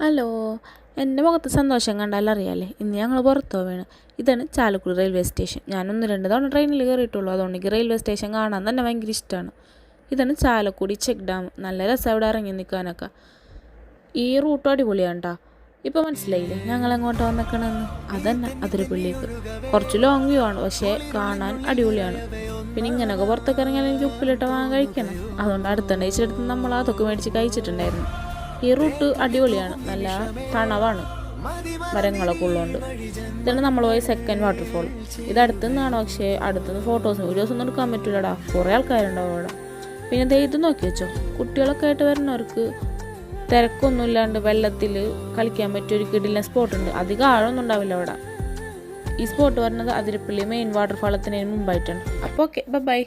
Hello, എൻ്റെ മുഖത്ത് സന്തോഷം കണ്ടാൽ അറിയാമല്ലേ. ഇന്ന് ഞങ്ങൾ പുറത്ത് പോവുകയാണ്. ഇതാണ് ചാലക്കുടി റെയിൽവേ സ്റ്റേഷൻ. ഞാൻ 1-2 തവണ ട്രെയിനിൽ കയറിയിട്ടുള്ളൂ. അതുകൊണ്ട് എനിക്ക് റെയിൽവേ സ്റ്റേഷൻ കാണാൻ തന്നെ ഭയങ്കര ഇഷ്ടമാണ്. ഇതാണ് ചാലക്കുടി ചെക്ക് ഡാം. നല്ല രസം ഇവിടെ ഇറങ്ങി നിൽക്കാനൊക്കെ. ഈ റൂട്ട് അടിപൊളിയാണ് കേട്ടോ. ഇപ്പോൾ മനസ്സിലായില്ലേ ഞങ്ങൾ എങ്ങോട്ട് വന്നിക്കണമെന്ന്? അതന്നെ അതിരപ്പള്ളിക്ക്. കുറച്ച് ലോങ് വ്യൂ ആണ്, പക്ഷേ കാണാൻ അടിപൊളിയാണ്. പിന്നെ ഇങ്ങനെയൊക്കെ പുറത്തൊക്കെ ഇറങ്ങിയാൽ എനിക്ക് ഉപ്പിലിട്ട വാങ്ങാൻ കഴിക്കണം. അതുകൊണ്ട് അടുത്തുണ്ടെടുത്ത് നമ്മൾ അതൊക്കെ മേടിച്ച് കഴിച്ചിട്ടുണ്ടായിരുന്നു. ഈ റൂട്ട് അടിപൊളിയാണ്, നല്ല തണവാണ്, മരങ്ങളൊക്കെ ഉള്ളതുകൊണ്ട്. ഇതാണ് നമ്മൾ പോയ സെക്കൻഡ് വാട്ടർഫോൾ. ഇത് അടുത്തു നിന്നാണ്, പക്ഷേ അടുത്തുനിന്ന് ഫോട്ടോസും വീഡിയോസൊന്നും എടുക്കാൻ പറ്റില്ലടാ, കുറേ ആൾക്കാരുണ്ടാവും അവിടെ. പിന്നെ ഇത് നോക്കി വെച്ചോ, കുട്ടികളൊക്കെ ആയിട്ട് വരുന്നവർക്ക് തിരക്കൊന്നും ഇല്ലാണ്ട് വെള്ളത്തിൽ കളിക്കാൻ പറ്റിയ ഒരു കിടിലൻ സ്പോട്ടുണ്ട്. അധികം ആഴമൊന്നും ഉണ്ടാവില്ല അവിടെ. ഈ സ്പോട്ട് പറഞ്ഞത് അതിരപ്പള്ളി മെയിൻ വാട്ടർഫാളത്തിന് മുമ്പായിട്ടാണ്. അപ്പോൾ ഓക്കെ, ബൈ.